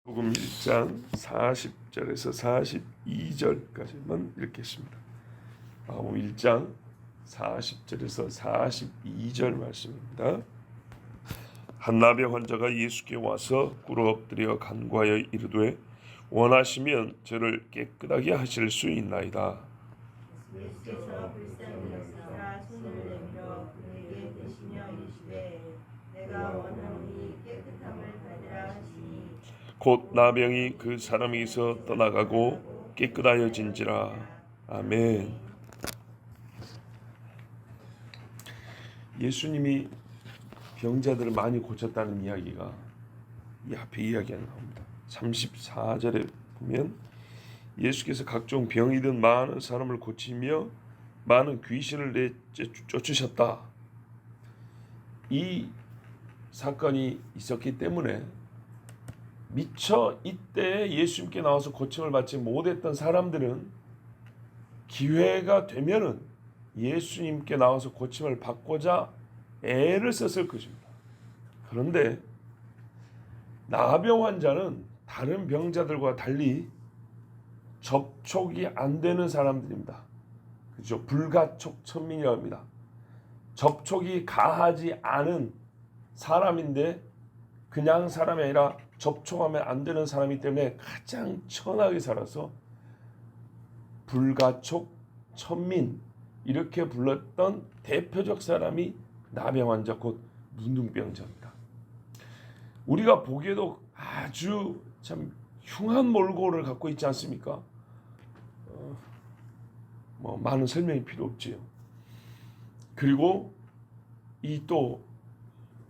복음 1장 40절에서 42절까지만 읽겠습니다. 복음 1장 40절에서 42절 말씀입니다. 한 나병 환자가 예수께 와서 꿇어 엎드려 간구하여 이르되 원하시면 저를 깨끗하게 하실 수 있나이다. 예수께서 불쌍히 여기사 손을 내밀어 그에게 대시며 이르시되 내가 원하노니 깨끗함을 받으라 하시니 곧 나병이 그 사람에게서 떠나가고 깨끗하여진지라. 아멘. 예수님이 병자들을 많이 고쳤다는 이야기가 이 앞에 이야기가 나옵니다. 34절에 보면 예수께서 각종 병이든 많은 사람을 고치며 많은 귀신을 내쫓으셨다. 이 사건이 있었기 때문에 미처 이때 예수님께 나와서 고침을 받지 못했던 사람들은 기회가 되면은 예수님께 나와서 고침을 받고자 애를 썼을 것입니다. 그런데 나병 환자는 다른 병자들과 달리 접촉이 안 되는 사람들입니다. 그렇죠? 불가촉 천민이라고 합니다. 접촉이 가하지 않은 사람인데 그냥 사람이 아니라 접촉하면 안 되는 사람이기 때문에 가장 천하게 살아서 불가촉 천민 이렇게 불렀던 대표적 사람이 나병 환자 곧 문둥병자입니다. 우리가 보기에도 아주 참 흉한 몰골을 갖고 있지 않습니까? 많은 설명이 필요 없지요. 그리고 이 또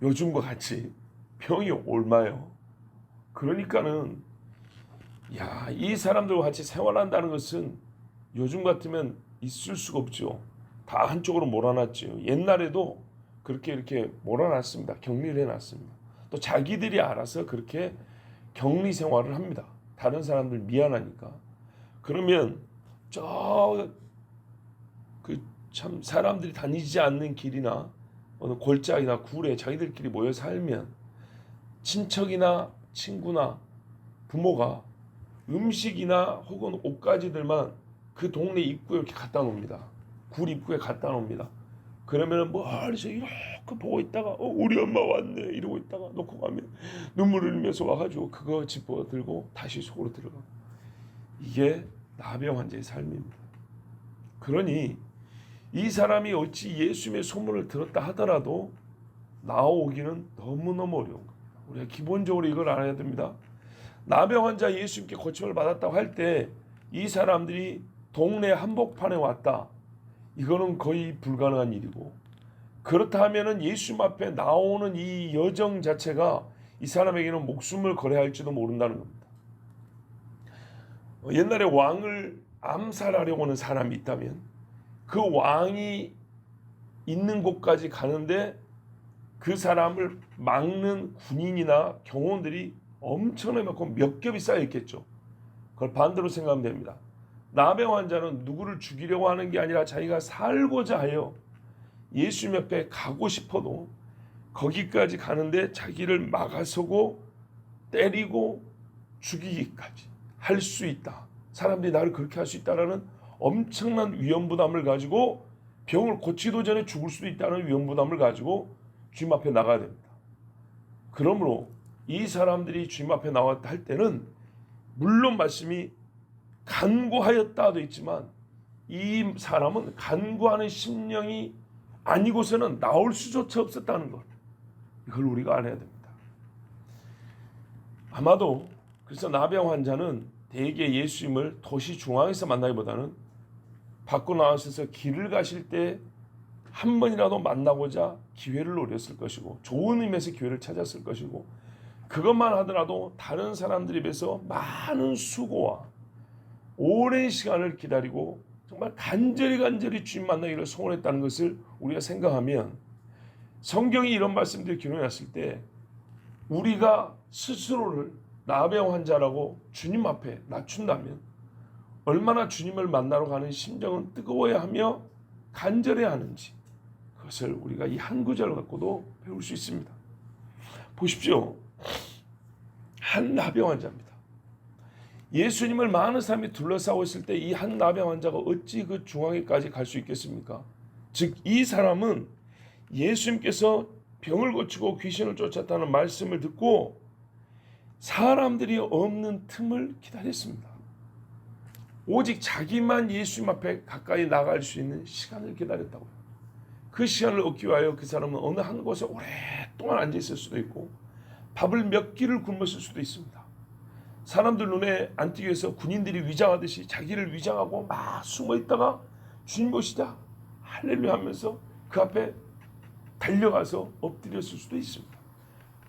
요즘과 같이 병이 옮아요. 그러니까는 이 사람들과 같이 생활한다는 것은 요즘 같으면 있을 수가 없죠. 다 한쪽으로 몰아놨죠. 옛날에도 그렇게 이렇게 몰아놨습니다. 격리를 해놨습니다. 또 자기들이 알아서 그렇게 격리 생활을 합니다. 다른 사람들 미안하니까. 그러면 참 사람들이 다니지 않는 길이나 어느 골짜기나 굴에 자기들끼리 모여 살면 친척이나 친구나 부모가 음식이나 혹은 옷가지들만 그 동네 입구에 이렇게 갖다 놓습니다. 굴 입구에 갖다 놓습니다. 그러면은 멀리서 이렇게 보고 있다가 우리 엄마 왔네 이러고 있다가 놓고 가면 눈물을 흘리면서 와가지고 그거 집어 들고 다시 속으로 들어가. 이게 나병 환자의 삶입니다. 그러니 이 사람이 어찌 예수님의 소문을 들었다 하더라도 나오기는 너무너무 어려운 겁니다. 우리가 기본적으로 이걸 알아야 됩니다. 나병 환자 예수님께 고침을 받았다고 할 때 이 사람들이 동네 한복판에 왔다. 이거는 거의 불가능한 일이고 그렇다 하면은 예수님 앞에 나오는 이 여정 자체가 이 사람에게는 목숨을 걸어야 할지도 모른다는 겁니다. 옛날에 왕을 암살하려고 하는 사람이 있다면 그 왕이 있는 곳까지 가는데 그 사람을 막는 군인이나 경호원들이 엄청나게 많고 몇 겹이 쌓여 있겠죠. 그걸 반대로 생각하면 됩니다. 나병 환자는 누구를 죽이려고 하는 게 아니라 자기가 살고자 하여 예수님 옆에 가고 싶어도 거기까지 가는데 자기를 막아서고 때리고 죽이기까지 할 수 있다. 사람들이 나를 그렇게 할 수 있다라는 엄청난 위험부담을 가지고 병을 고치기도 전에 죽을 수도 있다는 위험부담을 가지고 주님 앞에 나가야 됩니다. 그러므로 이 사람들이 주님 앞에 나왔다 할 때는 물론 말씀이 간구하였다 되어 있지만 이 사람은 간구하는 심령이 아니고서는 나올 수조차 없었다는 것. 이걸 우리가 알아야 됩니다. 아마도 그래서 나병 환자는 대개 예수님을 도시 중앙에서 만나기보다는 밖으로 나와서 길을 가실 때 한 번이라도 만나고자 기회를 노렸을 것이고 좋은 의미에서 기회를 찾았을 것이고 그것만 하더라도 다른 사람들에 비해서 많은 수고와 오랜 시간을 기다리고 정말 간절히 주님 만나기를 소원했다는 것을 우리가 생각하면 성경이 이런 말씀들을 기록해놨을 때 우리가 스스로를 나병 환자라고 주님 앞에 낮춘다면 얼마나 주님을 만나러 가는 심정은 뜨거워야 하며 간절해야 하는지 그것을 우리가 이 한 구절을 갖고도 배울 수 있습니다. 보십시오. 한 나병 환자입니다. 예수님을 많은 사람이 둘러싸고 있을 때 이 한 나병 환자가 어찌 그 중앙에까지 갈 수 있겠습니까? 즉 이 사람은 예수님께서 병을 고치고 귀신을 쫓았다는 말씀을 듣고 사람들이 없는 틈을 기다렸습니다. 오직 자기만 예수님 앞에 가까이 나갈 수 있는 시간을 기다렸다고요. 그 시간을 얻기 위하여 그 사람은 어느 한 곳에 오랫동안 앉아 있을 수도 있고 밥을 몇 끼를 굶었을 수도 있습니다. 사람들 눈에 안 띄기 위해서 군인들이 위장하듯이 자기를 위장하고 막 숨어 있다가 주님 보시자 할렐루야 하면서 그 앞에 달려가서 엎드렸을 수도 있습니다.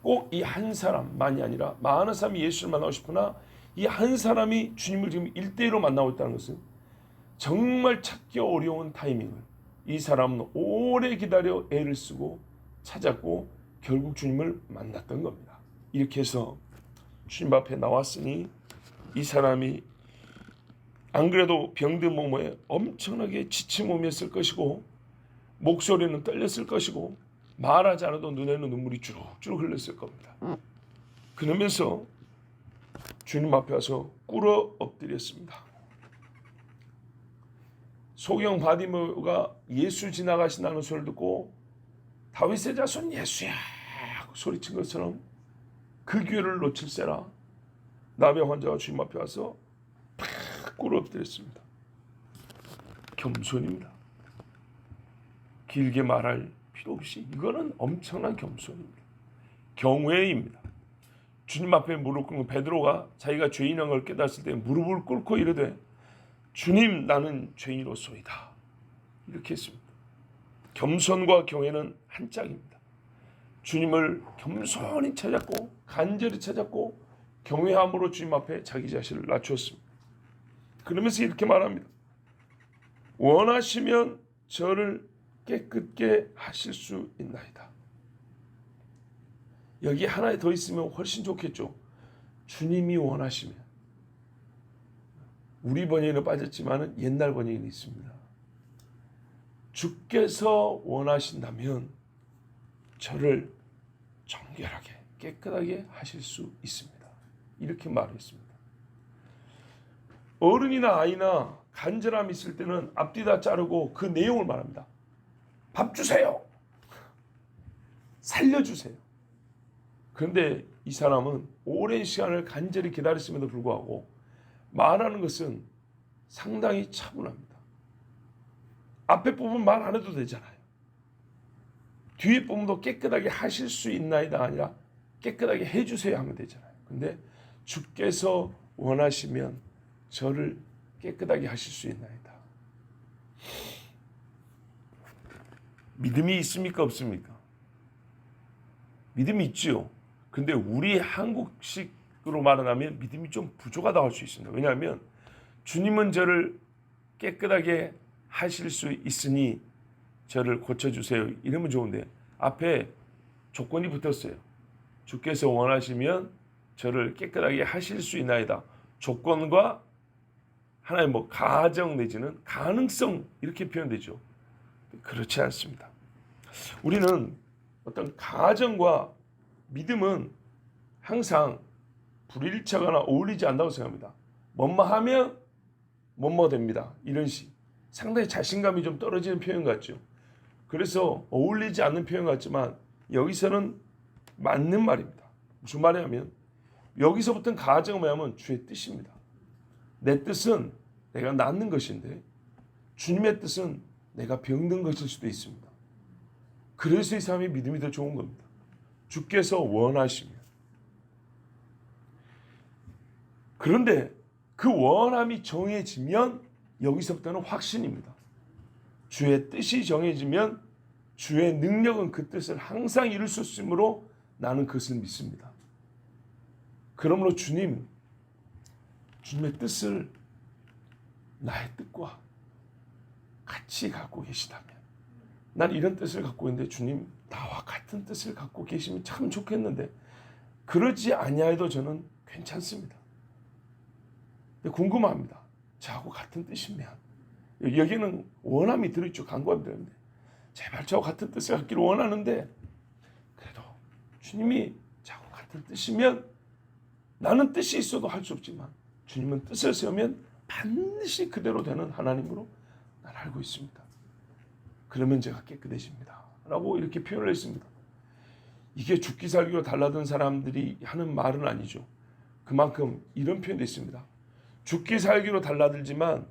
꼭 이 한 사람만이 아니라 많은 사람이 예수를 만나고 싶으나 이 한 사람이 주님을 지금 1대1로 만나고 있다는 것은 정말 찾기 어려운 타이밍을 이 사람은 오래 기다려 애를 쓰고 찾았고 결국 주님을 만났던 겁니다. 이렇게 해서 주님 앞에 나왔으니 이 사람이 안 그래도 병든 몸에 엄청나게 지친 몸이었을 것이고 목소리는 떨렸을 것이고 말하지 않아도 눈에는 눈물이 주룩주룩 흘렀을 겁니다. 그러면서 주님 앞에 와서 꿇어 엎드렸습니다. 소경 바디모가 예수 지나가신다는 소리를 듣고 다윗의 자손 예수야 하고 소리친 것처럼 그 기회를 놓칠세라 나병 환자가 주님 앞에 와서 팍 꿇어 엎드렸습니다. 겸손입니다. 길게 말할 필요 없이 이거는 엄청난 겸손입니다. 경외입니다. 주님 앞에 무릎 꿇고 베드로가 자기가 죄인인 걸 깨달았을 때 무릎을 꿇고 이르되 주님 나는 죄인으로소이다 이렇게 했습니다. 겸손과 경외는 한 짝입니다. 주님을 겸손히 찾았고 간절히 찾았고 경외함으로 주님 앞에 자기 자신을 낮추었습니다. 그러면서 이렇게 말합니다. 원하시면 저를 깨끗게 하실 수 있나이다. 여기 하나 더 있으면 훨씬 좋겠죠. 주님이 원하시면. 우리 번역에는 빠졌지만 옛날 번역에는 있습니다. 주께서 원하신다면 저를 정결하게 깨끗하게 하실 수 있습니다. 이렇게 말했습니다. 어른이나 아이나 간절함이 있을 때는 앞뒤 다 자르고 그 내용을 말합니다. 밥 주세요. 살려주세요. 그런데 이 사람은 오랜 시간을 간절히 기다렸음에도 불구하고 말하는 것은 상당히 차분합니다. 앞에 부분 말 안 해도 되잖아요. 뒤에 부분도 깨끗하게 하실 수 있나이다 아니라 깨끗하게 해주세요 하면 되잖아요. 근데 주께서 원하시면 저를 깨끗하게 하실 수 있나이다. 믿음이 있습니까 없습니까? 믿음이 있지요. 근데 우리 한국식으로 말하면 믿음이 좀 부족하다고 할 수 있습니다. 왜냐하면 주님은 저를 깨끗하게 하실 수 있으니 저를 고쳐주세요 이러면 좋은데 앞에 조건이 붙었어요. 주께서 원하시면 저를 깨끗하게 하실 수 있나이다. 조건과 하나의 가정 내지는 가능성 이렇게 표현되죠. 그렇지 않습니다. 우리는 어떤 가정과 믿음은 항상 불일치하거나 어울리지 않는다고 생각합니다. 뭐뭐 하면 뭐뭐 됩니다. 이런 식. 상당히 자신감이 좀 떨어지는 표현 같죠. 그래서 어울리지 않는 표현 같지만 여기서는 맞는 말입니다. 무슨 말이냐면 여기서부터는 가정을 뭐냐면 주의 뜻입니다. 내 뜻은 내가 낫는 것인데 주님의 뜻은 내가 병든 것일 수도 있습니다. 그래서 이 사람이 믿음이 더 좋은 겁니다. 주께서 원하시면. 그런데 그 원함이 정해지면 여기서부터는 확신입니다. 주의 뜻이 정해지면 주의 능력은 그 뜻을 항상 이룰 수 있으므로 나는 그것을 믿습니다. 그러므로 주님의 뜻을 나의 뜻과 같이 갖고 계시다면 난 이런 뜻을 갖고 있는데 주님 나와 같은 뜻을 갖고 계시면 참 좋겠는데 그러지 아니하여도 저는 괜찮습니다. 근데 궁금합니다. 저하고 같은 뜻이면 여기는 원함이 들어있죠. 간구함이 들어있는데 제발 저하고 같은 뜻을 갖기를 원하는데 그래도 주님이 저하고 같은 뜻이면 나는 뜻이 있어도 할 수 없지만 주님은 뜻을 세우면 반드시 그대로 되는 하나님으로 난 알고 있습니다. 그러면 제가 깨끗해집니다. 라고 이렇게 표현을 했습니다. 이게 죽기 살기로 달라든 사람들이 하는 말은 아니죠. 그만큼 이런 표현도 있습니다. 죽기 살기로 달라들지만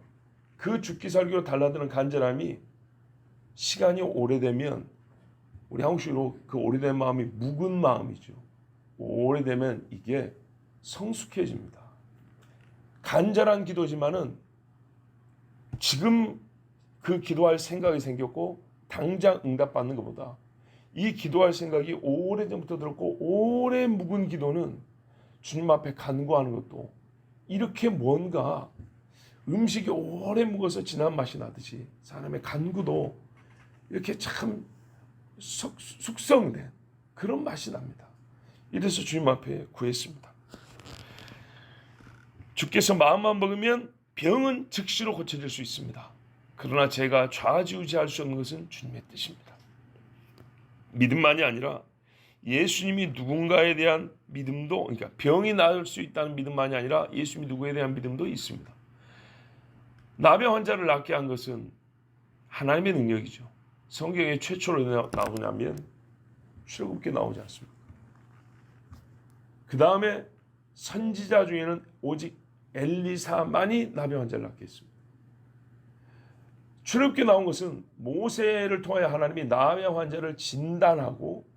그 죽기 살기로 달라드는 간절함이 시간이 오래되면, 우리 한국식으로 그 오래된 마음이 묵은 마음이죠. 오래되면 이게 성숙해집니다. 간절한 기도지만은 지금 그 기도할 생각이 생겼고 당장 응답받는 것보다 이 기도할 생각이 오래전부터 들었고 오래 묵은 기도는 주님 앞에 간구하는 것도 이렇게 뭔가 음식이 오래 묵어서 진한 맛이 나듯이 사람의 간구도 이렇게 참 숙성된 그런 맛이 납니다. 이래서 주님 앞에 구했습니다. 주께서 마음만 먹으면 병은 즉시로 고쳐질 수 있습니다. 그러나 제가 좌지우지할 수 없는 것은 주님의 뜻입니다. 믿음만이 아니라 예수님이 누군가에 대한 믿음도, 그러니까 병이 나을 수 있다는 믿음만이 아니라 예수님이 누구에 대한 믿음도 있습니다. 나병 환자를 낫게 한 것은 하나님의 능력이죠. 성경에 최초로 나오냐면 출애굽기에 나오지 않습니까? 그 다음에 선지자 중에는 오직 엘리사만이 나병 환자를 낫게 했습니다. 출애굽기에 나온 것은 모세를 통하여 하나님이 나병 환자를 진단하고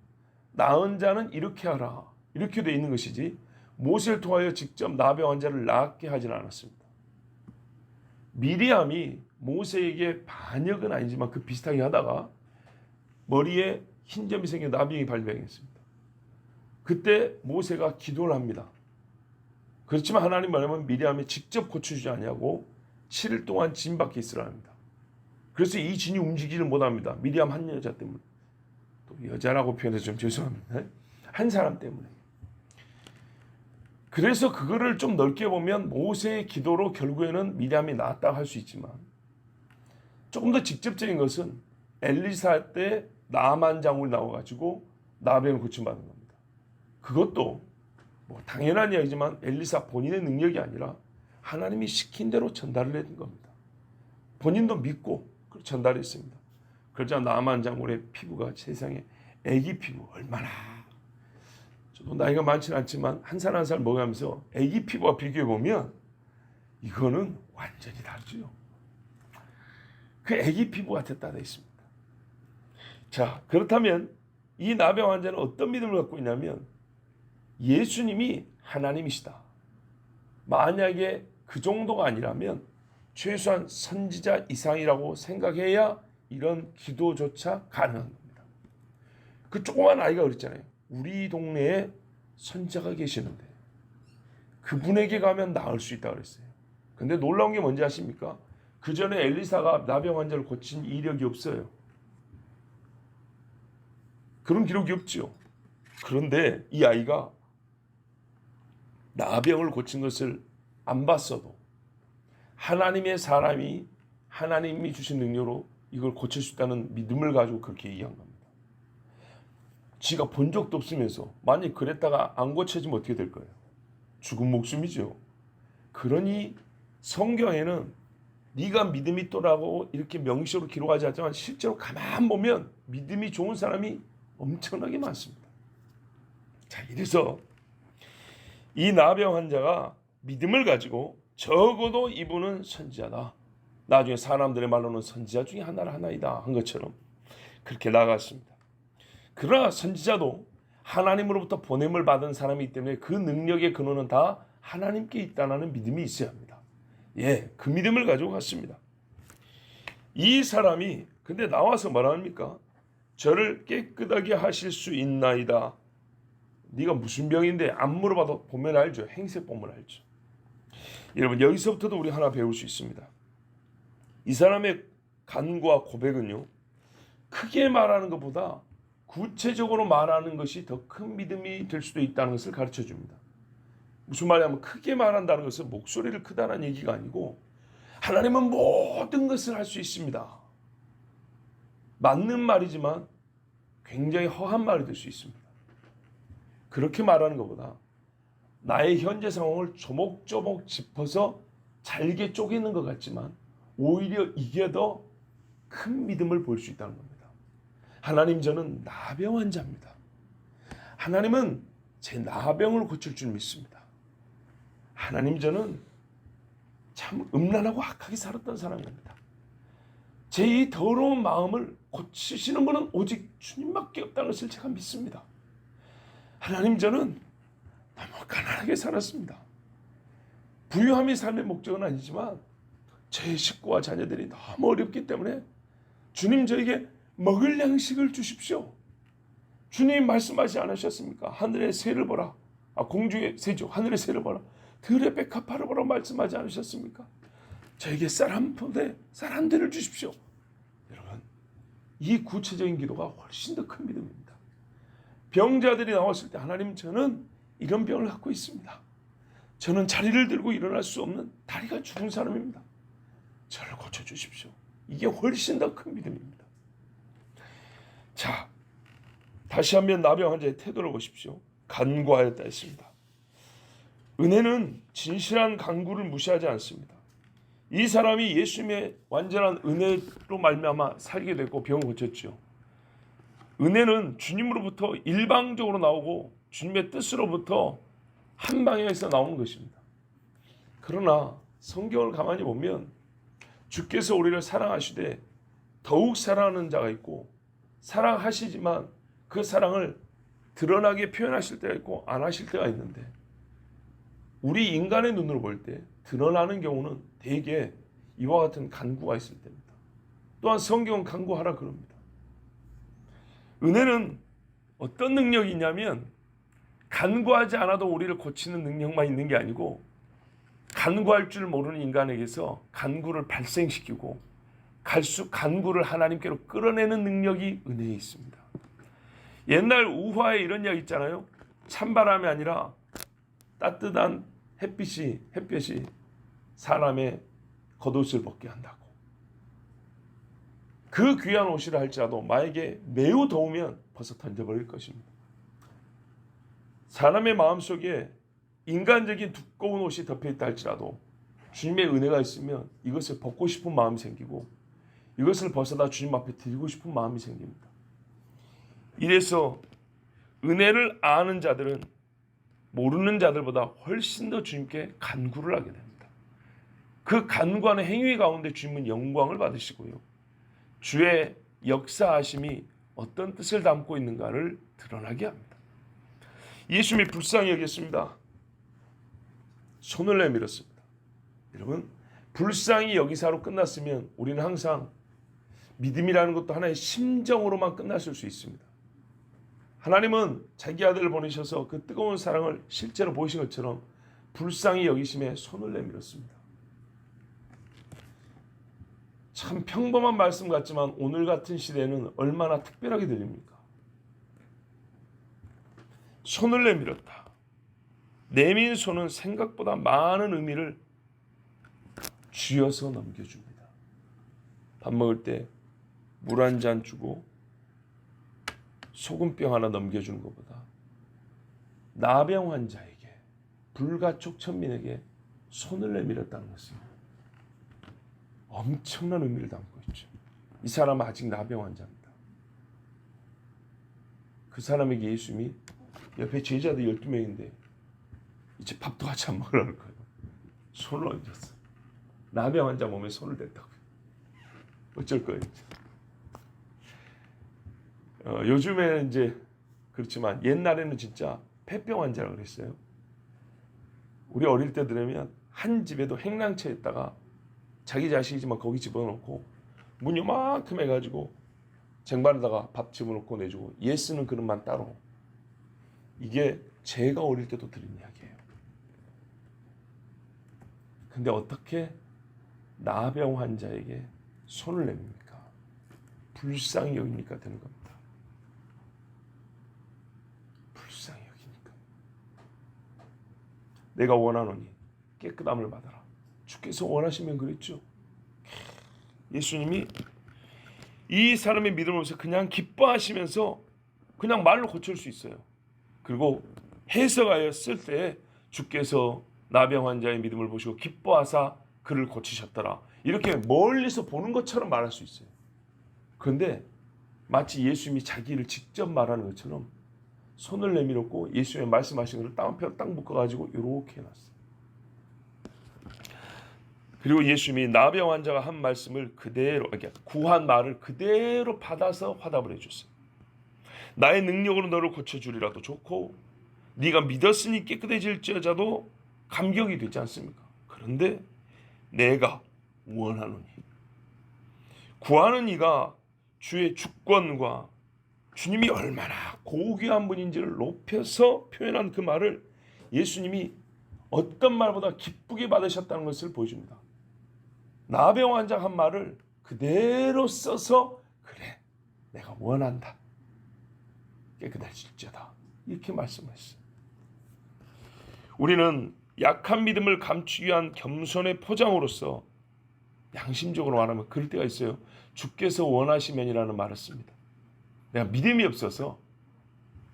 나은 자는 이렇게 하라, 이렇게 돼 있는 것이지 모세를 통하여 직접 나병 환자를 낫게 하지는 않았습니다. 미리암이 모세에게 반역은 아니지만 그 비슷하게 하다가 머리에 흰 점이 생겨 나병이 발병했습니다. 그때 모세가 기도를 합니다. 그렇지만 하나님 말하면 미리암이 직접 고쳐주지 아니하고 7일 동안 진 밖에 있으라 합니다. 그래서 이 진이 움직이지를 못합니다. 미리암 한 여자 때문에. 또 여자라고 표현해서 좀 죄송합니다. 한 사람 때문에. 그래서 그거를 좀 넓게 보면 모세의 기도로 결국에는 미리암이 나았다고 할 수 있지만 조금 더 직접적인 것은 엘리사 때 나만 장군이 나와가지고 나병을 고침받은 겁니다. 그것도 뭐 당연한 이야기지만 엘리사 본인의 능력이 아니라 하나님이 시킨 대로 전달을 했던 겁니다. 본인도 믿고 전달했습니다. 그러자 나만 장군의 피부가 세상에 애기 피부, 얼마나, 저도 나이가 많지는 않지만 한 살 한 살 먹으면서 애기 피부와 비교해보면 이거는 완전히 다르죠. 그 애기 피부가 됐다 돼 있습니다. 자, 그렇다면 이 나병 환자는 어떤 믿음을 갖고 있냐면 예수님이 하나님이시다. 만약에 그 정도가 아니라면 최소한 선지자 이상이라고 생각해야 이런 기도조차 가능한 겁니다. 그 조그만 아이가 그랬잖아요. 우리 동네에 선지자가 계시는데 그분에게 가면 나을 수 있다고 그랬어요. 근데 놀라운 게 뭔지 아십니까? 그 전에 엘리사가 나병 환자를 고친 이력이 없어요. 그런 기록이 없죠. 그런데 이 아이가 나병을 고친 것을 안 봤어도 하나님의 사람이 하나님이 주신 능력으로 이걸 고칠 수 있다는 믿음을 가지고 그렇게 얘기한 겁니다. 지가 본 적도 없으면서 만약 그랬다가 안 고쳐지면 어떻게 될 거예요? 죽은 목숨이죠. 그러니 성경에는 네가 믿음이 있더라고 이렇게 명시로 기록하지 않지만 실제로 가만 보면 믿음이 좋은 사람이 엄청나게 많습니다. 자, 이래서 이 나병 환자가 믿음을 가지고 적어도 이분은 선지자다. 나중에 사람들의 말로는 선지자 중에 하나이다 한 것처럼 그렇게 나갔습니다. 그러나 선지자도 하나님으로부터 보냄을 받은 사람이기 때문에 그 능력의 근원은 다 하나님께 있다는 믿음이 있어야 합니다. 예, 그 믿음을 가지고 갔습니다. 이 사람이 근데 나와서 뭐라 합니까? 저를 깨끗하게 하실 수 있나이다. 네가 무슨 병인데 안 물어봐도 보면 알죠. 행색 보면 알죠. 여러분 여기서부터도 우리 하나 배울 수 있습니다. 이 사람의 간구와 고백은요. 크게 말하는 것보다 구체적으로 말하는 것이 더 큰 믿음이 될 수도 있다는 것을 가르쳐 줍니다. 무슨 말이냐면 크게 말한다는 것은 목소리를 크다는 얘기가 아니고 하나님은 모든 것을 할 수 있습니다. 맞는 말이지만 굉장히 허한 말이 될 수 있습니다. 그렇게 말하는 것보다 나의 현재 상황을 조목조목 짚어서 잘게 쪼개는 것 같지만 오히려 이게 더 큰 믿음을 볼 수 있다는 겁니다. 하나님, 저는 나병 환자입니다. 하나님은 제 나병을 고칠 줄 믿습니다. 하나님, 저는 참 음란하고 악하게 살았던 사람입니다. 제 이 더러운 마음을 고치시는 분은 오직 주님밖에 없다는 것을 제가 믿습니다. 하나님, 저는 너무 가난하게 살았습니다. 부유함이 삶의 목적은 아니지만 제 식구와 자녀들이 너무 어렵기 때문에 주님, 저에게 먹을 양식을 주십시오. 주님 말씀하지 않으셨습니까? 하늘의 새를 보라. 공중의 새죠. 하늘의 새를 보라. 들의 백합화를 보라 말씀하지 않으셨습니까? 저에게 쌀 한 포대, 쌀 한 대를 주십시오. 여러분, 이 구체적인 기도가 훨씬 더 큰 믿음입니다. 병자들이 나왔을 때, 하나님, 저는 이런 병을 갖고 있습니다. 저는 자리를 들고 일어날 수 없는 다리가 죽은 사람입니다. 저를 고쳐주십시오. 이게 훨씬 더 큰 믿음입니다. 자, 다시 한번 나병 환자의 태도를 보십시오. 간구하였다 했습니다. 은혜는 진실한 간구를 무시하지 않습니다. 이 사람이 예수님의 완전한 은혜로 말미암아 살게 되고 병을 고쳤죠. 은혜는 주님으로부터 일방적으로 나오고 주님의 뜻으로부터 한 방향에서 나오는 것입니다. 그러나 성경을 가만히 보면 주께서 우리를 사랑하시되 더욱 사랑하는 자가 있고, 사랑하시지만 그 사랑을 드러나게 표현하실 때가 있고 안 하실 때가 있는데, 우리 인간의 눈으로 볼 때 드러나는 경우는 대개 이와 같은 간구가 있을 때입니다. 또한 성경은 간구하라 그럽니다. 은혜는 어떤 능력이 있냐면 간구하지 않아도 우리를 고치는 능력만 있는 게 아니고, 간구할 줄 모르는 인간에게서 간구를 발생시키고 간구를 하나님께로 끌어내는 능력이 은혜에 있습니다. 옛날 우화에 이런 이야기 있잖아요. 찬바람이 아니라 따뜻한 햇빛이 사람의 겉옷을 벗게 한다고. 그 귀한 옷이라 할지라도 만약에 매우 더우면 벗어 던져버릴 것입니다. 사람의 마음속에 인간적인 두꺼운 옷이 덮여있다 할지라도 주님의 은혜가 있으면 이것을 벗고 싶은 마음이 생기고 이것을 벗어다 주님 앞에 드리고 싶은 마음이 생깁니다. 이래서 은혜를 아는 자들은 모르는 자들보다 훨씬 더 주님께 간구를 하게 됩니다. 그 간구하는 행위 가운데 주님은 영광을 받으시고요, 주의 역사하심이 어떤 뜻을 담고 있는가를 드러나게 합니다. 예수님이 불쌍히 여겼습니다. 손을 내밀었습니다. 여러분, 불쌍히 여기사로 끝났으면 우리는 항상 믿음이라는 것도 하나의 심정으로만 끝났을 수 있습니다. 하나님은 자기 아들을 보내셔서 그 뜨거운 사랑을 실제로 보이신 것처럼 불쌍히 여기심에 손을 내밀었습니다. 참 평범한 말씀 같지만 오늘 같은 시대에는 얼마나 특별하게 들립니까? 손을 내밀었다. 내민 손은 생각보다 많은 의미를 쥐어서 넘겨줍니다. 밥 먹을 때 물 한 잔 주고 소금병 하나 넘겨주는 것보다 나병 환자에게, 불가촉 천민에게 손을 내밀었다는 것은 엄청난 의미를 담고 있죠. 이 사람은 아직 나병 환자입니다. 그 사람에게 예수님이 옆에 제자들 12명인데 이제 밥도 같이 안 먹으라는 거예요. 손을 얹었어. 나병 환자 몸에 손을 댔다고요. 어쩔 거예요. 요즘에는 이제 그렇지만 옛날에는 진짜 폐병 환자라고 그랬어요. 우리 어릴 때 들으면 한 집에도 행랑채에다가 자기 자식이지만 거기 집어넣고 문 요만큼 해가지고 쟁반에다가 밥 집어넣고 내주고 얘 쓰는 그릇만 따로. 이게 제가 어릴 때도 들은 이야기예요. 근데 어떻게 나병 환자에게 손을 내밉니까? 불쌍히 여기니까 되는 겁니다. 불쌍히 여기니까. 내가 원하노니 깨끗함을 받아라. 주께서 원하시면 그랬죠. 예수님이 이 사람의 믿음을 보면서 그냥 기뻐하시면서 그냥 말로 고칠 수 있어요. 그리고 해석하였을 때 주께서 나병 환자의 믿음을 보시고 기뻐하사 그를 고치셨더라. 이렇게 멀리서 보는 것처럼 말할 수 있어요. 그런데 마치 예수님이 자기를 직접 말하는 것처럼 손을 내밀었고 예수님의 말씀하신 것을 따옴표로 딱 묶어가지고 이렇게 해놨어요. 그리고 예수님이 나병 환자가 한 말씀을 그대로, 그러니까 구한 말을 그대로 받아서 화답을 해줬어요. 나의 능력으로 너를 고쳐주리라도 좋고 네가 믿었으니 깨끗해질지어자도 감격이 되지 않습니까? 그런데 내가 원하노니, 구하는 이가 주의 주권과 주님이 얼마나 고귀한 분인지를 높여서 표현한 그 말을 예수님이 어떤 말보다 기쁘게 받으셨다는 것을 보여줍니다. 나병 환자 한 말을 그대로 써서 그래, 내가 원한다, 깨끗해질지어다, 이렇게 말씀했어요. 우리는 약한 믿음을 감추기 위한 겸손의 포장으로서 양심적으로 말하면 그럴 때가 있어요. 주께서 원하시면이라는 말을 씁니다. 내가 믿음이 없어서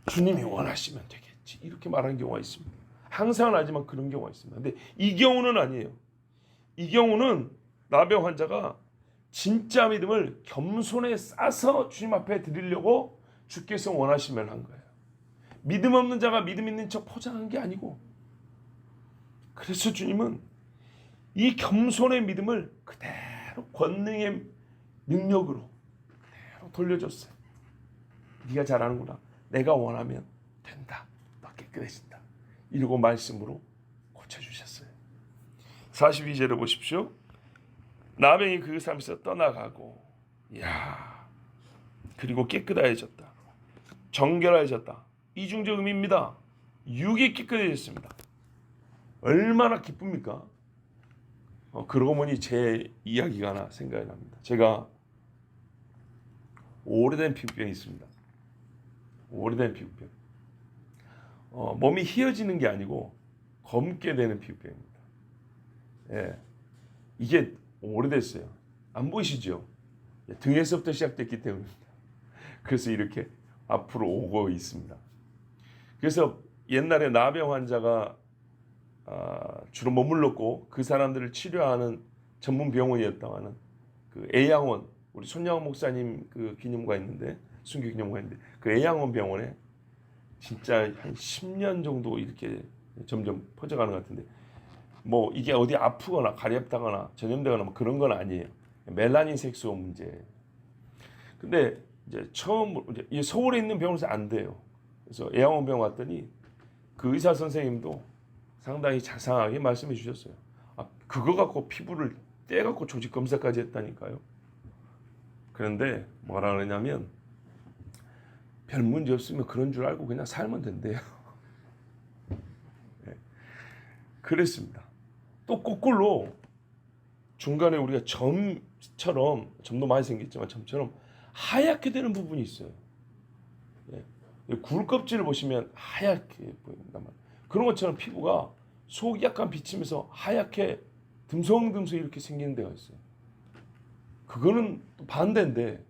주님이 원하시면 되겠지, 이렇게 말하는 경우가 있습니다. 항상은 아니지만 그런 경우가 있습니다. 근데 이 경우는 아니에요. 이 경우는 나병 환자가 진짜 믿음을 겸손에 싸서 주님 앞에 드리려고 주께서 원하시면 한 거예요. 믿음 없는 자가 믿음 있는 척 포장한 게 아니고, 그래서 주님은 이 겸손의 믿음을 그대로 권능의 능력으로 그대로 돌려줬어요. 네가 잘하는구나, 내가 원하면 된다, 너 깨끗해진다, 이러고 말씀으로 고쳐주셨어요. 42절을 보십시오. 나병이 그 삶에서 떠나가고, 그리고 깨끗해졌다, 정결해졌다. 이중적 의미입니다. 육이 깨끗해졌습니다. 얼마나 기쁩니까? 그러고 보니 제 이야기가 하나 생각이 납니다. 제가 오래된 피부병이 있습니다. 오래된 피부병. 몸이 휘어지는 게 아니고 검게 되는 피부병입니다. 예, 이게 오래됐어요. 안 보이시죠? 등에서부터 시작됐기 때문입니다. 그래서 이렇게 앞으로 오고 있습니다. 그래서 옛날에 나병 환자가 주로 머물렀고 그 사람들을 치료하는 전문 병원이었다가는 그 애양원, 우리 손양원 목사님 그 기념관 있는데, 순교 기념관 있는데, 그 애양원 병원에 진짜 한 10년 정도 이렇게 점점 퍼져가는 것 같은데, 뭐 이게 어디 아프거나 가렵다거나 전염되거나 뭐 그런 건 아니에요. 멜라닌 색소 문제. 근데 이제 처음 이제 서울에 있는 병원에서 안 돼요. 그래서 애양원 병원 왔더니 그 의사 선생님도 상당히 자상하게 말씀해 주셨어요. 그거 갖고 피부를 떼갖고 조직 검사까지 했다니까요. 그런데 뭐라 그러냐면, 별 문제 없으면 그런 줄 알고 그냥 살면 된대요. 네. 그랬습니다. 또 거꾸로 중간에 우리가 점처럼, 점도 많이 생겼지만 점처럼 하얗게 되는 부분이 있어요. 네. 굴 껍질을 보시면 하얗게 보인단 말이에요. 그런 것처럼 피부가 속이 약간 비치면서 하얗게 듬성듬성 이렇게 생기는 데가 있어요. 그거는 또 반대인데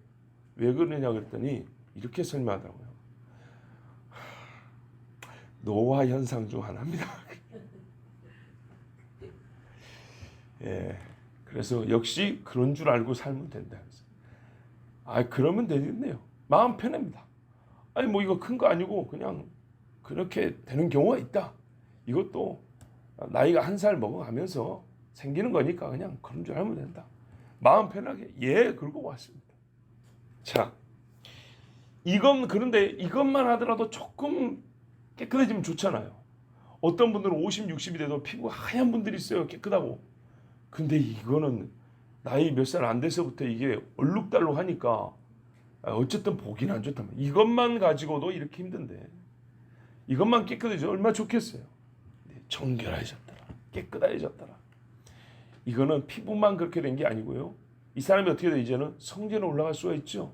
왜 그러냐 그랬더니 이렇게 설명하더라고요. 노화 현상 중 하나입니다. 예, 그래서 역시 그런 줄 알고 살면 된다. 그러면 되겠네요. 마음 편합니다. 뭐 이거 큰 거 아니고 그냥 그렇게 되는 경우가 있다. 이것도 나이가 1살 먹어가면서 생기는 거니까 그냥 그런 줄 알면 된다. 마음 편하게 그러고 왔습니다. 자, 그런데 이것만 하더라도 조금 깨끗해지면 좋잖아요. 어떤 분들은 50, 60이 돼도 피부가 하얀 분들이 있어요. 깨끗하고. 근데 이거는 나이 몇 살 안 돼서부터 이게 얼룩달룩 하니까 어쨌든 보기는 안 좋단 말이에요. 이것만 가지고도 이렇게 힘든데 이것만 깨끗해져 얼마나 좋겠어요. 정결해졌더라, 깨끗해졌더라. 이거는 피부만 그렇게 된 게 아니고요. 이 사람이 어떻게 돼? 이제는 성전에 올라갈 수가 있죠.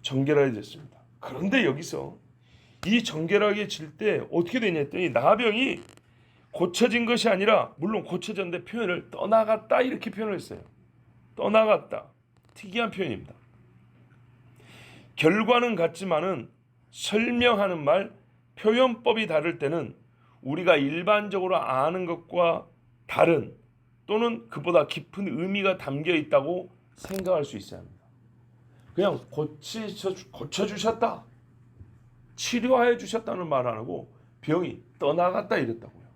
정결해졌습니다. 그런데 여기서 이 정결해질 때 어떻게 되냐 했더니 나병이 고쳐진 것이 아니라, 물론 고쳐졌는데 표현을 떠나갔다 이렇게 표현을 했어요. 떠나갔다. 특이한 표현입니다. 결과는 같지만은 설명하는 말, 표현법이 다를 때는 우리가 일반적으로 아는 것과 다른 또는 그보다 깊은 의미가 담겨 있다고 생각할 수 있어야 합니다. 그냥 고쳐주셨다, 치료하여 주셨다는 말 안 하고 병이 떠나갔다 이랬다고요.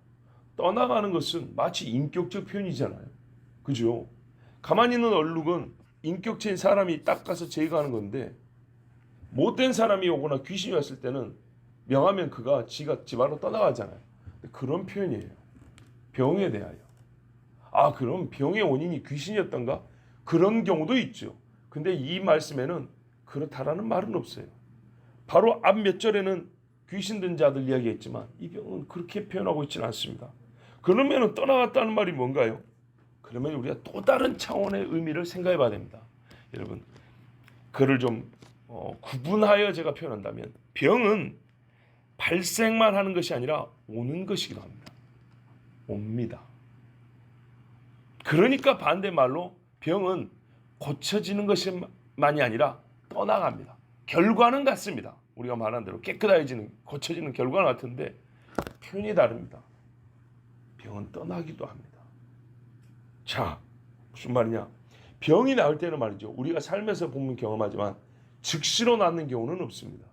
떠나가는 것은 마치 인격적 표현이잖아요. 그죠? 가만히 있는 얼룩은 인격체인 사람이 닦아서 제거하는 건데, 못된 사람이 오거나 귀신이 왔을 때는 명하면 그가 지가 집안으로 떠나가잖아요. 그런 표현이에요. 병에 대하여. 아, 그럼 병의 원인이 귀신이었던가? 그런 경우도 있죠. 근데 이 말씀에는 그렇다라는 말은 없어요. 바로 앞 몇 절에는 귀신 든 자들 이야기했지만 이 병은 그렇게 표현하고 있지는 않습니다. 그러면 떠나갔다는 말이 뭔가요? 그러면 우리가 또 다른 차원의 의미를 생각해 봐야 됩니다. 여러분, 그를 좀 구분하여 제가 표현한다면, 병은 발생만 하는 것이 아니라 오는 것이기도 합니다. 옵니다. 그러니까 반대말로 병은 고쳐지는 것만이 아니라 떠나갑니다. 결과는 같습니다. 우리가 말한 대로 깨끗해지는, 고쳐지는 결과는 같은데 표현이 다릅니다. 병은 떠나기도 합니다. 자, 무슨 말이냐? 병이 나을 때는 말이죠, 우리가 삶에서 보면 경험하지만 즉시로 낫는 경우는 없습니다.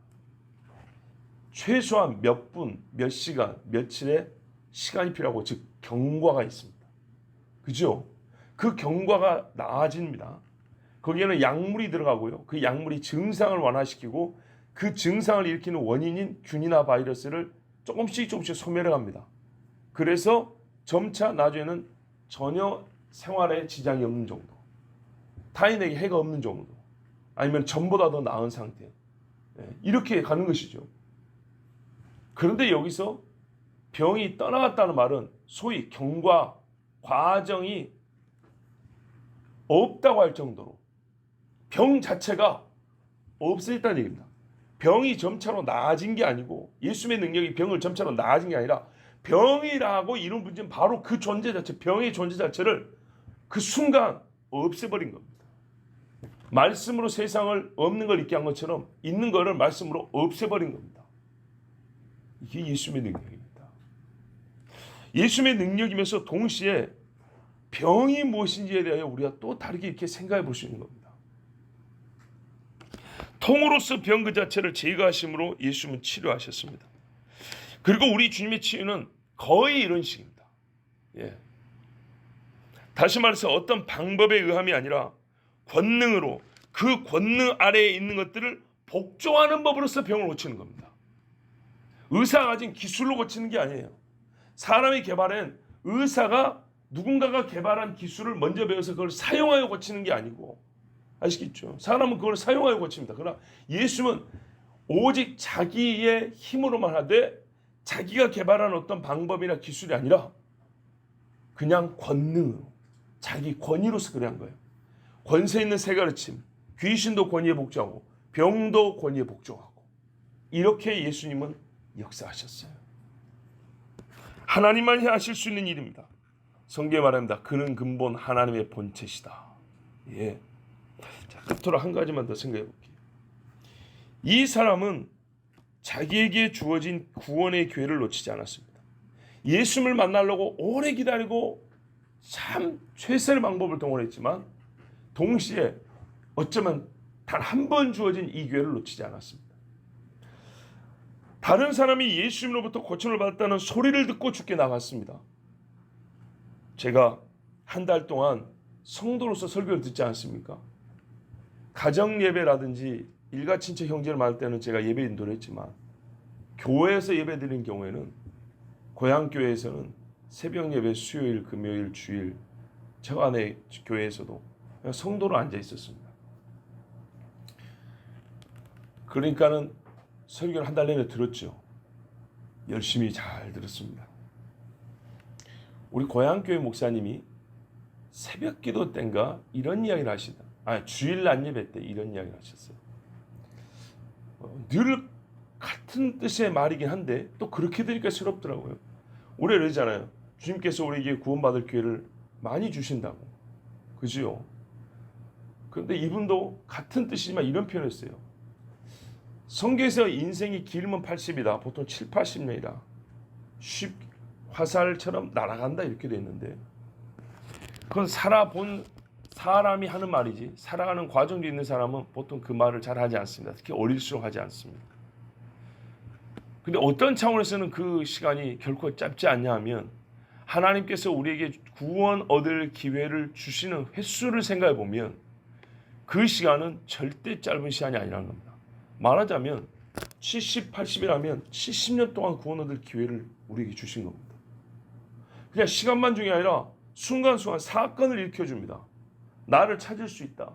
최소한 몇 분, 몇 시간, 며칠의 시간이 필요하고, 즉 경과가 있습니다. 그죠? 그 경과가 나아집니다. 거기에는 약물이 들어가고요. 그 약물이 증상을 완화시키고 그 증상을 일으키는 원인인 균이나 바이러스를 조금씩 소멸해 갑니다. 그래서 점차 나중에는 전혀 생활에 지장이 없는 정도, 타인에게 해가 없는 정도, 아니면 전보다 더 나은 상태, 이렇게 가는 것이죠. 그런데 여기서 병이 떠나갔다는 말은 소위 경과, 과정이 없다고 할 정도로 병 자체가 없어졌다는 얘기입니다. 병이 점차로 나아진 게 아니고, 예수님의 능력이 병을 점차로 나아진 게 아니라 병이라고 이런 문제는 바로 그 존재 자체, 병의 존재 자체를 그 순간 없애버린 겁니다. 말씀으로 세상을 없는 걸 있게 한 것처럼 있는 거를 말씀으로 없애버린 겁니다. 이게 예수님의 능력입니다. 예수님의 능력이면서 동시에 병이 무엇인지에 대하여 우리가 또 다르게 이렇게 생각해 볼 수 있는 겁니다. 통으로서 병 그 자체를 제거하심으로 예수님은 치료하셨습니다. 그리고 우리 주님의 치유는 거의 이런 식입니다. 다시 말해서 어떤 방법에 의함이 아니라 권능으로, 그 권능 아래에 있는 것들을 복종하는 법으로서 병을 고치는 겁니다. 의사가 가진 기술로 고치는 게 아니에요. 사람이 개발한, 의사가 누군가가 개발한 기술을 먼저 배워서 그걸 사용하여 고치는 게 아니고, 아시겠죠? 사람은 그걸 사용하여 고칩니다. 그러나 예수는 오직 자기의 힘으로만 하되 자기가 개발한 어떤 방법이나 기술이 아니라 그냥 권능으로, 자기 권위로서 그래 한 거예요. 권세 있는 새가르침, 귀신도 권위에 복종하고 병도 권위에 복종하고, 이렇게 예수님은 역사하셨어요. 하나님만이 하실 수 있는 일입니다. 성경에 말합니다. 그는 근본 하나님의 본체시다. 자, 끝으로 한 가지만 더 생각해 볼게요. 이 사람은 자기에게 주어진 구원의 기회를 놓치지 않았습니다. 예수님을 만나려고 오래 기다리고 참 최선의 방법을 동원했지만 동시에 어쩌면 단 한 번 주어진 이 기회를 놓치지 않았습니다. 다른 사람이 예수님으로부터 고침을 받았다는 소리를 듣고 죽게 나갔습니다. 제가 한 달 동안 성도로서 설교를 듣지 않습니까? 가정 예배라든지 일가 친척 형제를 만날 때는 제가 예배 인도를 했지만, 교회에서 예배 드린 경우에는, 고향 교회에서는 새벽 예배, 수요일, 금요일, 주일, 저 안에 교회에서도 그냥 성도로 앉아 있었습니다. 그러니까는 설교를 한 달 내내 들었죠. 열심히 잘 들었습니다. 우리 고향교회 목사님이 새벽 기도 때인가 이런 이야기를 하시다. 주일 낮 예배 때 이런 이야기를 하셨어요. 늘 같은 뜻의 말이긴 한데 또 그렇게 들으니까 새롭더라고요. 우리 그러잖아요. 주님께서 우리에게 구원받을 기회를 많이 주신다고. 그죠? 그런데 이분도 같은 뜻이지만 이런 표현을 했어요. 성경에서 인생이 길면 80이다. 보통 7, 80년이다. 화살처럼 날아간다 이렇게 돼 있는데, 그건 살아본 사람이 하는 말이지 살아가는 과정에 있는 사람은 보통 그 말을 잘 하지 않습니다. 특히 어릴수록 하지 않습니다. 근데 어떤 차원에서는 그 시간이 결코 짧지 않냐 하면, 하나님께서 우리에게 구원 얻을 기회를 주시는 횟수를 생각해 보면 그 시간은 절대 짧은 시간이 아니라는 겁니다. 말하자면 70, 80이라면 70년 동안 구원 얻을 기회를 우리에게 주신 겁니다. 그냥 시간만 중요이 아니라 순간순간 사건을 일으켜줍니다. 나를 찾을 수 있다.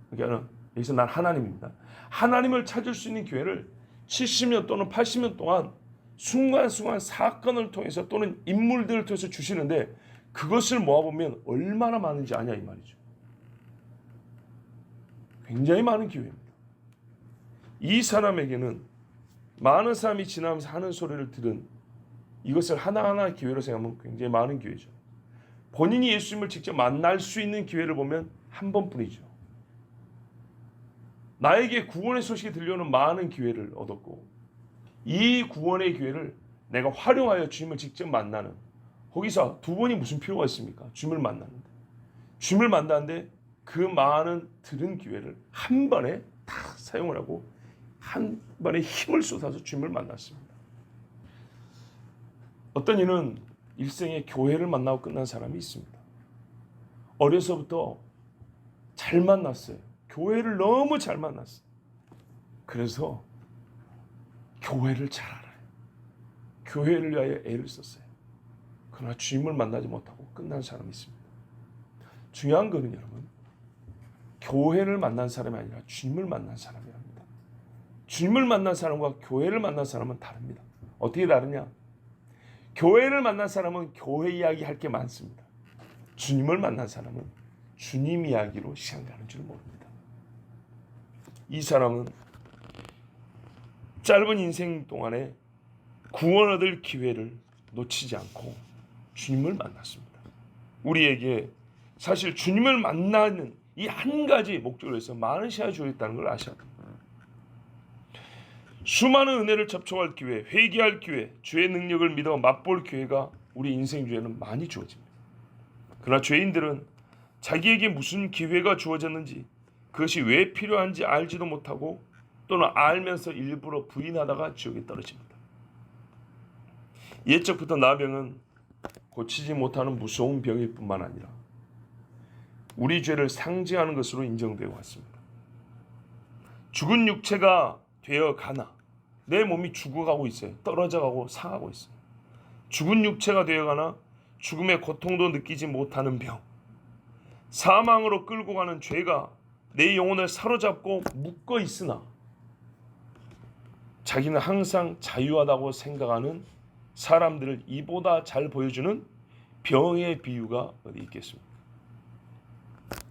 그러니까 여기서 난 하나님입니다. 하나님을 찾을 수 있는 기회를 70년 또는 80년 동안 순간순간 사건을 통해서 또는 인물들을 통해서 주시는데, 그것을 모아보면 얼마나 많은지 아냐 이 말이죠. 굉장히 많은 기회입니다. 이 사람에게는 많은 사람이 지나면서 하는 소리를 들은 이것을 하나하나 기회로 생각하면 굉장히 많은 기회죠. 본인이 예수님을 직접 만날 수 있는 기회를 보면 한 번뿐이죠. 나에게 구원의 소식이 들려오는 많은 기회를 얻었고, 이 구원의 기회를 내가 활용하여 주님을 직접 만나는, 거기서 두 번이 무슨 필요가 있습니까? 주님을 만나는데, 주님을 만나는데 그 많은 들은 기회를 한 번에 다 사용을 하고 한 번에 힘을 쏟아서 주님을 만났습니다. 어떤 이는 일생에 교회를 만나고 끝난 사람이 있습니다. 어려서부터 잘 만났어요. 교회를 너무 잘 만났어요. 그래서 교회를 잘 알아요. 교회를 위하여 애를 썼어요. 그러나 주님을 만나지 못하고 끝난 사람이 있습니다. 중요한 것은 여러분, 교회를 만난 사람이 아니라 주님을 만난 사람이랍니다. 주님을 만난 사람과 교회를 만난 사람은 다릅니다. 어떻게 다르냐? 교회를 만난 사람은 교회 이야기 할 게 많습니다. 주님을 만난 사람은 주님 이야기로 시간 가는 줄 모릅니다. 이 사람은 짧은 인생 동안에 구원 얻을 기회를 놓치지 않고 주님을 만났습니다. 우리에게 사실 주님을 만나는 이 한 가지 목적을 위해서 많은 시간이 주어졌다는 걸 아셔야 됩니다. 수많은 은혜를 접촉할 기회, 회개할 기회, 주의 능력을 믿어 맛볼 기회가 우리 인생 중에는 많이 주어집니다. 그러나 죄인들은 자기에게 무슨 기회가 주어졌는지, 그것이 왜 필요한지 알지도 못하고 또는 알면서 일부러 부인하다가 지옥에 떨어집니다. 옛적부터 나병은 고치지 못하는 무서운 병일 뿐만 아니라 우리 죄를 상징하는 것으로 인정되어 왔습니다. 죽은 육체가 되어 가나, 내 몸이 죽어가고 있어요. 떨어져가고 상하고 있어요. 죽은 육체가 되어 가나 죽음의 고통도 느끼지 못하는 병, 사망으로 끌고 가는 죄가 내 영혼을 사로잡고 묶어 있으나 자기는 항상 자유하다고 생각하는 사람들을 이보다 잘 보여주는 병의 비유가 어디 있겠습니까?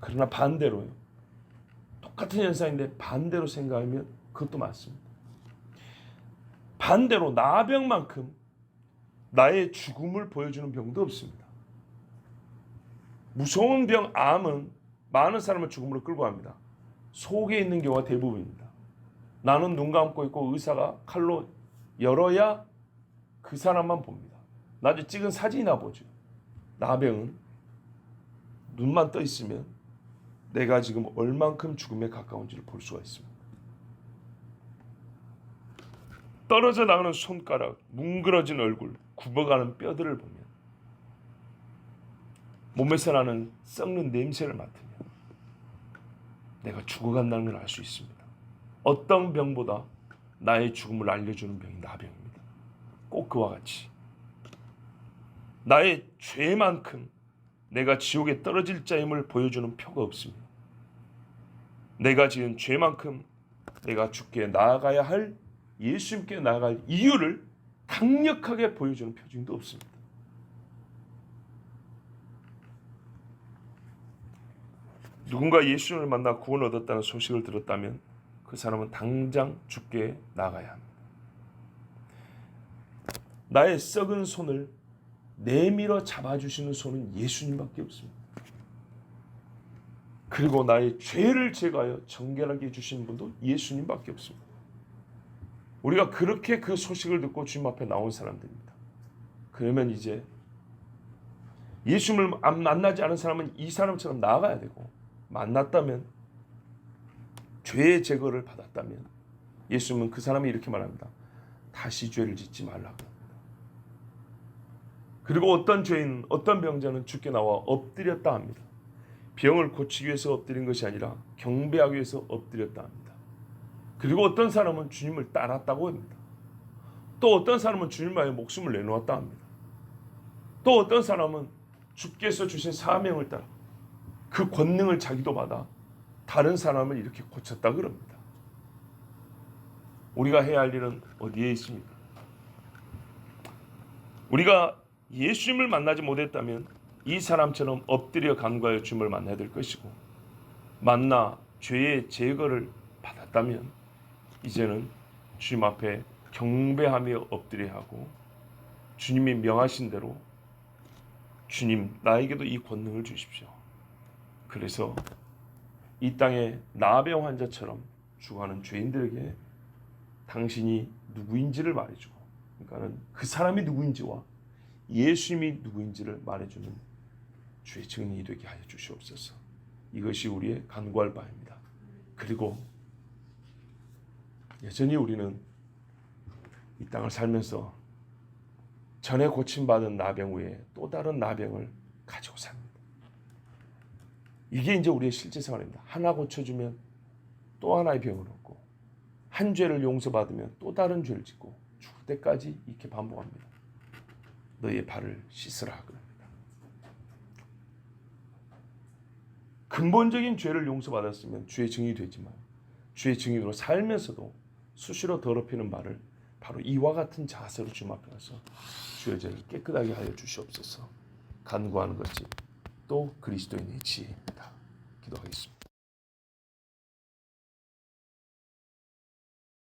그러나 반대로요. 똑같은 현상인데 반대로 생각하면 그것도 맞습니다. 반대로 나병만큼 나의 죽음을 보여주는 병도 없습니다. 무서운 병 암은 많은 사람을 죽음으로 끌고 갑니다. 속에 있는 경우가 대부분입니다. 나는 눈 감고 있고 의사가 칼로 열어야 그 사람만 봅니다. 나중에 찍은 사진이나 보죠. 나병은 눈만 떠 있으면 내가 지금 얼만큼 죽음에 가까운지를 볼 수가 있습니다. 떨어져 나가는 손가락, 뭉그러진 얼굴, 굽어가는 뼈들을 보면, 몸에서 나는 썩는 냄새를 맡으면 내가 죽어간다는 걸 알 수 있습니다. 어떤 병보다 나의 죽음을 알려주는 병이 나병입니다. 꼭 그와 같이 나의 죄만큼 내가 지옥에 떨어질 자임을 보여주는 표가 없습니다. 내가 지은 죄만큼 내가 죽게 나아가야 할, 예수님께 나아갈 이유를 강력하게 보여주는 표징도 없습니다. 누군가 예수님을 만나 구원 얻었다는 소식을 들었다면 그 사람은 당장 죽게 나가야 합니다. 나의 썩은 손을 내밀어 잡아주시는 손은 예수님밖에 없습니다. 그리고 나의 죄를 제거하여 정결하게 해주시는 분도 예수님밖에 없습니다. 우리가 그렇게 그 소식을 듣고 주님 앞에 나온 사람들입니다. 그러면 이제 예수님을 만나지 않은 사람은 이 사람처럼 나아가야 되고, 만났다면 죄의 제거를 받았다면 예수님은 그 사람이 이렇게 말합니다. 다시 죄를 짓지 말라고 합니다. 그리고 어떤 죄인, 어떤 병자는 주께 나와 엎드렸다 합니다. 병을 고치기 위해서 엎드린 것이 아니라 경배하기 위해서 엎드렸다 합니다. 그리고 어떤 사람은 주님을 따랐다고 합니다. 또 어떤 사람은 주님을 위해 목숨을 내놓았다 합니다. 또 어떤 사람은 주께서 주신 사명을 따라 그 권능을 자기도 받아 다른 사람을 이렇게 고쳤다 그럽니다. 우리가 해야 할 일은 어디에 있습니까? 우리가 예수님을 만나지 못했다면 이 사람처럼 엎드려 간구하여 주님을 만나야 될 것이고, 만나 죄의 제거를 받았다면 이제는 주님 앞에 경배하며 엎드려야 하고, 주님이 명하신 대로 주님 나에게도 이 권능을 주십시오. 그래서 이 땅에 나병 환자처럼 죽어가는 죄인들에게 당신이 누구인지를 말해주고, 그러니까는 그 사람이 누구인지와 예수님이 누구인지를 말해주는 주의 증인이 되게 하여 주시옵소서. 이것이 우리의 간구할 바입니다. 그리고 여전히 우리는 이 땅을 살면서 전에 고침받은 나병 외에 또 다른 나병을 가지고 삽니다. 이게 이제 우리의 실제 생활입니다. 하나 고쳐주면 또 하나의 병을 얻고, 한 죄를 용서받으면 또 다른 죄를 짓고, 죽을 때까지 이렇게 반복합니다. 너의 발을 씻으라 그럽니다. 근본적인 죄를 용서받았으면 주의 증인이 되지만, 주의 증인으로 살면서도 수시로 더럽히는 발을 바로 이와 같은 자세로 주님 앞에 가서 주의 죄를 깨끗하게 하여 주시옵소서 간구하는 것이 또 그리스도인의 지혜입니다. 기도하겠습니다.